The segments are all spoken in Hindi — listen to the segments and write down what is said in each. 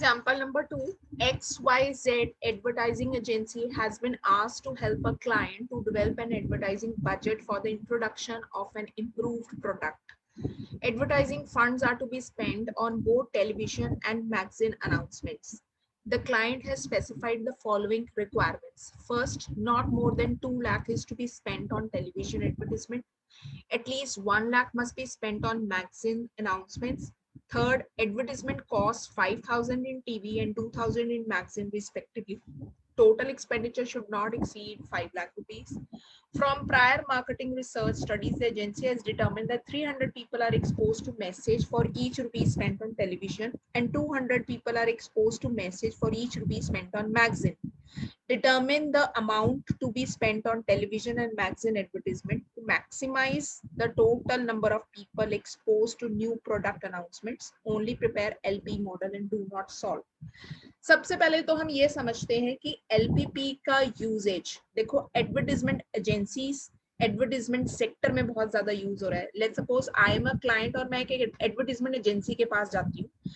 Example number 2, XYZ advertising agency has been asked to help a client to develop an advertising budget for the introduction of an improved product. Advertising funds are to be spent on both television and magazine announcements. The client has specified the following requirements. First, not more than 2 lakh is to be spent on television advertisement. At least 1 lakh must be spent on magazine announcements. Third, advertisement costs 5,000 in TV and 2,000 in magazine respectively. Total expenditure should not exceed 5 lakh rupees. From prior marketing research studies, the agency has determined that 300 people are exposed to message for each rupee spent on television and 200 people are exposed to message for each rupee spent on magazine. Determine the amount to be spent on television and magazine advertisement to maximize the total number of people exposed to new product announcements. Only prepare LP model and do not solve. सबसे पहले तो हम ये समझते हैं कि LPP का यूजेज देखो, एडवर्टाइजमेंट एजेंसीज एडवर्टाइजमेंट सेक्टर में बहुत ज्यादा यूज हो रहा है. Let's suppose I am a client और मैं एक एडवर्टाइजमेंट एजेंसी के पास जाती हूँ.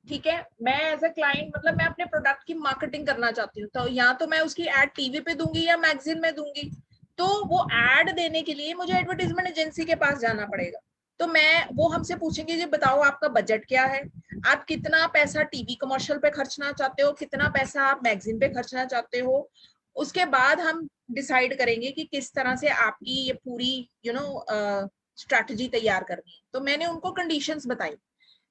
ठीक है, मैं एज अ क्लाइंट मतलब मैं अपने प्रोडक्ट की मार्केटिंग करना चाहती हूँ, तो या तो मैं उसकी एड टीवी पे दूंगी या मैगजीन में दूंगी. तो वो एड देने के लिए मुझे एडवर्टाइजमेंट एजेंसी के पास जाना पड़ेगा. तो मैं वो हमसे पूछेंगे जी बताओ आपका बजट क्या है, आप कितना पैसा टीवी कमर्शियल पे खर्चना चाहते हो, कितना पैसा आप मैगजीन पे खर्चना चाहते हो. उसके बाद हम डिसाइड करेंगे कि किस तरह से आपकी ये पूरी स्ट्रैटेजी तैयार करनी है. तो मैंने उनको कंडीशंस बताई.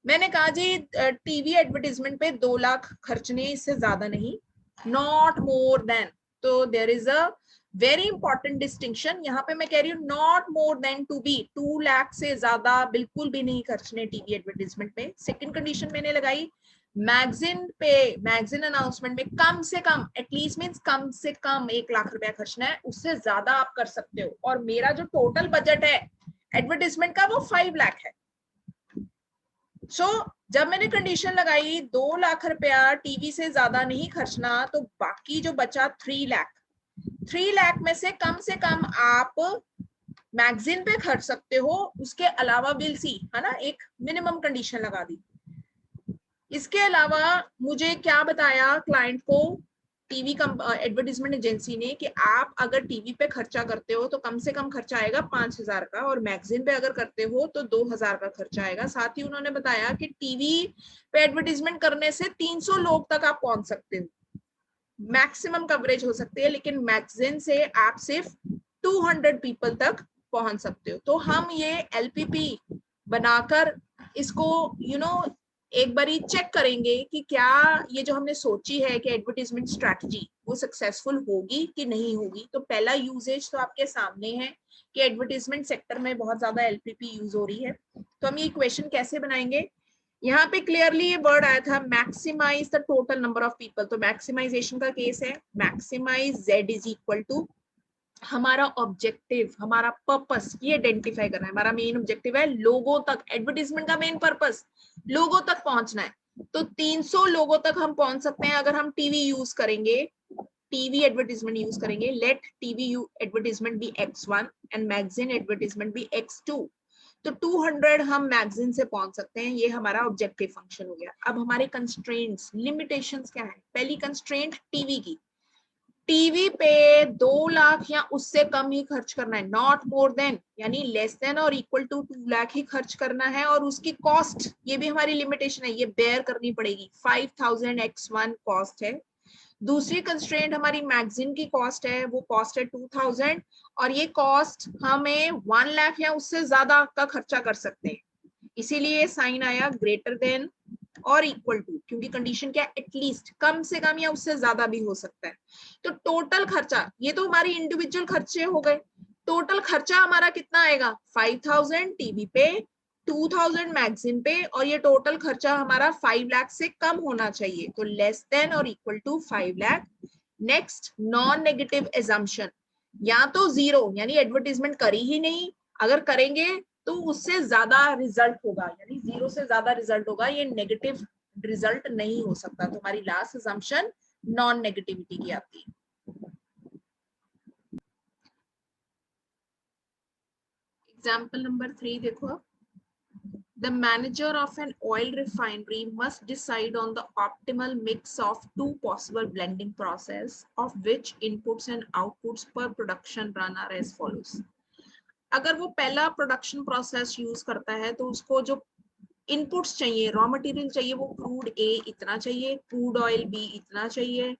मैंने कहा जी टीवी एडवर्टाइजमेंट पे 2 लाख खर्चने, इससे ज्यादा नहीं, नॉट मोर देन. तो there is a very important distinction. यहाँ पे मैं कह रही हूँ not more than to be 2 lakh से ज्यादा बिल्कुल भी नहीं खर्चने टीवी एडवर्टाइजमेंट में. सेकंड कंडीशन मैंने लगाई, मैगजीन पे मैगजीन अनाउंसमेंट में कम से कम, एटलीस्ट मींस कम से कम 1 लाख रुपया खर्चना है, उससे ज्यादा आप कर सकते हो. और मेरा जो टोटल बजट है एडवर्टाइजमेंट का वो 5 लाख है. सो जब मैंने कंडीशन लगाई 2 लाख रुपया टीवी से ज्यादा नहीं खर्चना, तो बाकी जो बचा 3 लाख में से कम आप मैगजीन पे खर्च सकते हो. उसके अलावा विल सी, है ना, एक मिनिमम कंडीशन लगा दी. इसके अलावा मुझे क्या बताया क्लाइंट को टीवी एडवर्टाइजमेंट एजेंसी ने कि आप अगर टीवी पे खर्चा करते हो तो कम से कम खर्चा आएगा 5,000 का, और मैगजीन पे अगर करते हो तो 2,000 का खर्चा आएगा. साथ ही उन्होंने बताया कि टीवी पे एडवर्टाइजमेंट करने से 300 लोग तक आप पहुंच सकते हो, मैक्सिमम कवरेज हो सकती है, लेकिन मैगजीन से आप सिर्फ 200 पीपल तक पहुंच सकते हो. तो हम ये LPP बनाकर इसको एक बारी चेक करेंगे कि क्या ये जो हमने सोची है कि एडवर्टाइजमेंट स्ट्रैटेजी वो सक्सेसफुल होगी कि नहीं होगी. तो पहला यूजेज तो आपके सामने है कि एडवर्टाइजमेंट सेक्टर में बहुत ज्यादा LPP यूज हो रही है. तो हम ये इक्वेशन कैसे बनाएंगे, यहाँ पे क्लियरली ये वर्ड आया था maximise the total number of people. तो मैक्सिमाइजेशन का केस है, maximise Z is equal to हमारा ऑब्जेक्टिव, हमारा पर्पस ये आइडेंटिफाई करना है. हमारा मेन ऑब्जेक्टिव है लोगों तक, एडवर्टाइजमेंट का मेन पर्पस लोगों तक पहुंचना है. तो 300 लोगों तक हम पहुंच सकते हैं अगर हम टीवी यूज करेंगे, टीवी एडवर्टाइजमेंट यूज करेंगे. Let TV advertisement be X1 and magazine advertisement be X2. तो 200 हम मैगजीन से पहुंच सकते हैं. ये हमारा ऑब्जेक्टिव फंक्शन हो गया. अब हमारे कंस्ट्रेंट्स, लिमिटेशंस क्या है. पहली कंस्ट्रेंट टीवी की, टीवी पे 2 लाख या उससे कम ही खर्च करना है, नॉट मोर देन, यानी लेस देन और इक्वल टू 2 लाख ही खर्च करना है. और उसकी कॉस्ट, ये भी हमारी लिमिटेशन है, ये बेयर करनी पड़ेगी. 5,000 X1 कॉस्ट है. दूसरी कंस्ट्रेंट हमारी मैगजीन की कॉस्ट है, वो कॉस्ट है 2,000, और ये कॉस्ट हमें 1 लाख या उससे ज्यादा का खर्चा कर सकते हैं. इसीलिए साइन आया ग्रेटर देन और इक्वल टू, क्योंकि कंडीशन क्या है, एटलीस्ट, कम से कम या उससे ज्यादा भी हो सकता है. तो टोटल खर्चा, ये तो हमारी इंडिविजुअल खर्चे हो गए. टोटल खर्चा हमारा कितना आएगा, 5,000 टीवी पे, 2,000 मैगजीन पे, और ये टोटल खर्चा हमारा 5 लाख से कम होना चाहिए. तो लेस देन और equal to 5 lakh. Next, non negative assumption, या तो जीरो यानी एडवर्टाइजमेंट करी ही नहीं, अगर करेंगे तो उससे ज्यादा रिजल्ट होगा, यानी जीरो से ज्यादा रिजल्ट होगा, ये नेगेटिव रिजल्ट नहीं हो सकता. तो हमारी लास्ट असम्पशन नॉन नेगेटिविटी की आती है. एग्जाम्पल नंबर 3 देखो, The manager of an oil refinery must decide on the optimal mix of two possible blending process, of which inputs and outputs per production run are as follows. अगर वो पहला प्रोडक्शन प्रोसेस यूज करता है तो उसको जो इनपुट्स चाहिए, रॉ मटेरियल चाहिए, वो क्रूड ए इतना चाहिए, क्रूड ऑयल बी इतना चाहिए,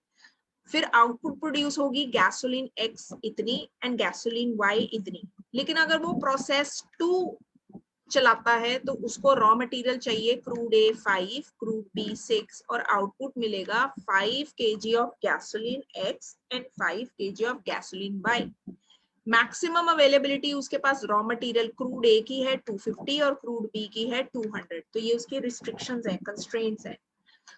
फिर आउटपुट प्रोड्यूस होगी गैसोलीन एक्स इतनी एंड गैसोलीन वाई इतनी। लेकिन अगर वो प्रोसेस 2 चलाता है तो उसको रॉ मटेरियल चाहिए क्रूड ए 5, क्रूड बी 6 और आउटपुट मिलेगा 5 kg of gasoline X and 5 kg of gasoline Y. Maximum availability उसके पास रॉ मटेरियल क्रूड ए की है 250 और क्रूड बी की है 200। तो ये उसकी रिस्ट्रिक्शंस हैं, कंस्ट्रेंट्स हैं।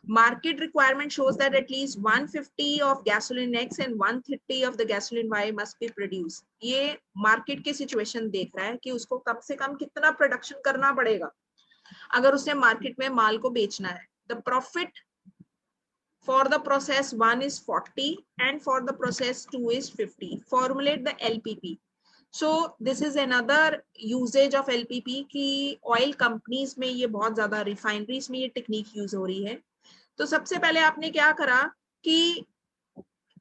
Market requirement shows that at least 150 of gasoline X and 130 of the gasoline Y must be produced. ये मार्केट की सिचुएशन देख रहा है कि उसको कम से कम कितना प्रोडक्शन करना पड़ेगा अगर उसने मार्केट में माल को बेचना है। The profit for the process 1 is 40 and for the process 2 is 50. Formulate the LPP. So this is another usage of LPP कि ऑयल कंपनीज में ये बहुत ज्यादा, रिफाइनरीज में ये टेक्निक यूज हो रही है। तो सबसे पहले आपने क्या करा कि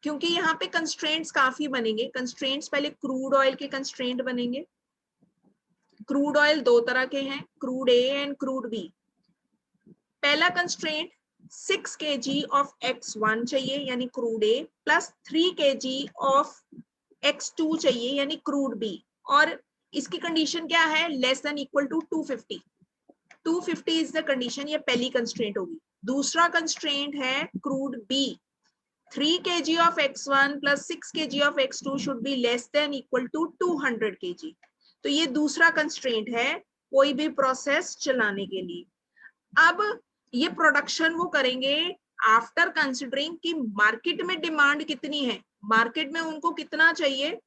क्योंकि यहाँ पे कंस्ट्रेंट्स काफी बनेंगे, कंस्ट्रेंट्स पहले क्रूड ऑयल के कंस्ट्रेंट बनेंगे। क्रूड ऑयल दो तरह के हैं, crude A and crude B. पहला कंस्ट्रेंट 6 kg ऑफ X1 चाहिए यानी crude A plus 3 kg of X2 चाहिए यानी क्रूड बी, और इसकी कंडीशन क्या है, less than equal to 250। 250 is the condition, ये पहली कंस्ट्रेंट होगी। दूसरा कंस्ट्रेंट है crude B, 3 kg of X1 plus 6 kg of X2 should be less than equal to 200 kg। तो ये दूसरा कंस्ट्रेंट है कोई भी प्रोसेस चलाने के लिए। अब ये प्रोडक्शन वो करेंगे आफ्टर कंसिडरिंग कि मार्केट में डिमांड कितनी है। मार्केट में उनको कितना चाहिए,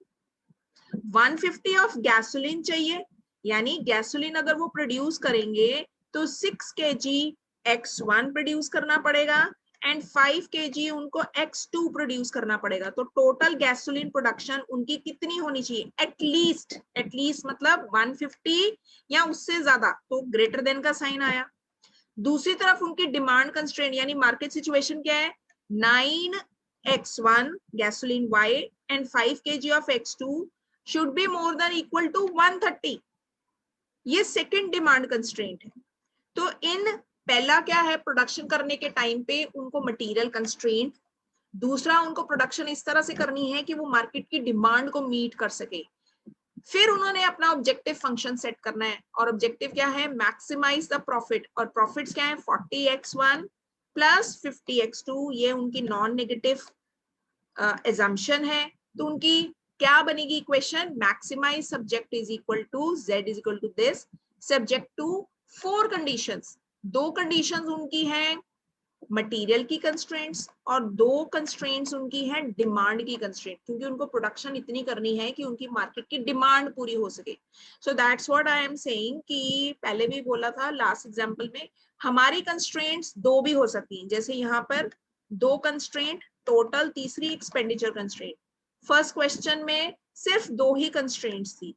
150 ऑफ गैसोलीन चाहिए, यानी गैसोलीन अगर वो प्रोड्यूस करेंगे तो 6 kg X1 प्रोड्यूस करना पड़ेगा एंड 5 kg उनको X2 प्रोड्यूस करना पड़ेगा। तो टोटल गैसोलीन प्रोडक्शन उनकी कितनी होनी चाहिए, एटलीस्ट मतलब 150 या उससे ज्यादा, तो ग्रेटर देन का साइन आया। दूसरी तरफ उनकी डिमांड कंस्ट्रेंट यानी मार्केट सिचुएशन क्या है, 9 X1 gasoline Y and 5 kg of X2 should be more than equal to 130। ये सेकंड डिमांड कंस्ट्रेंट है। तो इन पहला क्या है, प्रोडक्शन करने के टाइम पे उनको मटेरियल कंस्ट्रेंट, दूसरा उनको प्रोडक्शन इस तरह से करनी है कि वो मार्केट की डिमांड को मीट कर सके। फिर उन्होंने अपना ऑब्जेक्टिव फंक्शन सेट करना है और ऑब्जेक्टिव क्या है, मैक्सिमाइज द प्रॉफिट, और प्रॉफिट्स क्या है 40x1 प्लस 50x2। ये उनकी नॉन नेगेटिव एजम्पशन है। तो उनकी क्या बनेगी equation, maximise subject is equal to z is equal to this, subject to 4 conditions. 2 conditions उनकी हैं मटेरियल की कंस्ट्रेंट्स और 2 कंस्ट्रेंट्स उनकी हैं डिमांड की कंस्ट्रेंट, क्योंकि उनको प्रोडक्शन इतनी करनी है कि उनकी मार्केट की डिमांड पूरी हो सके। So that's what I am saying कि पहले भी बोला था लास्ट एग्जांपल में, हमारी कंस्ट्रेंट्स 2 भी हो सकती हैं। जैसे यहाँ पर 2 कंस्ट्रेंट टोटल, तीसरी एक्सपेंडिचर कंस्ट्रेंट। फर्स्ट क्वेश्चन में सिर्फ 2 ही कंस्ट्रेंट्स थी,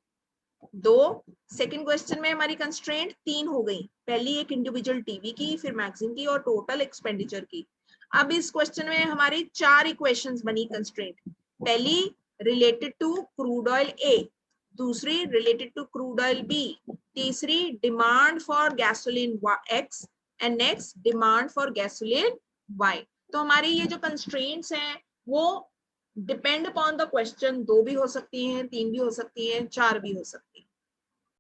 2। सेकंड क्वेश्चन में हमारी कंस्ट्रेंट 3 हो गई, पहली एक इंडिविजुअल टीवी की, फिर मैगजीन की और टोटल एक्सपेंडिचर की। अब इस क्वेश्चन में हमारी 4 इक्वेशंस बनी कंस्ट्रेंट। पहली related to crude oil A, दूसरी related to crude oil B, तीसरी demand for gasoline X and next demand for gasoline Y. तो हमारी ये जो कंस्ट्रेंट्स हैं वो डिपेंड अपॉन द क्वेश्चन, 2 भी हो सकती हैं, 3 भी हो सकती हैं, 4 भी हो सकती हैं।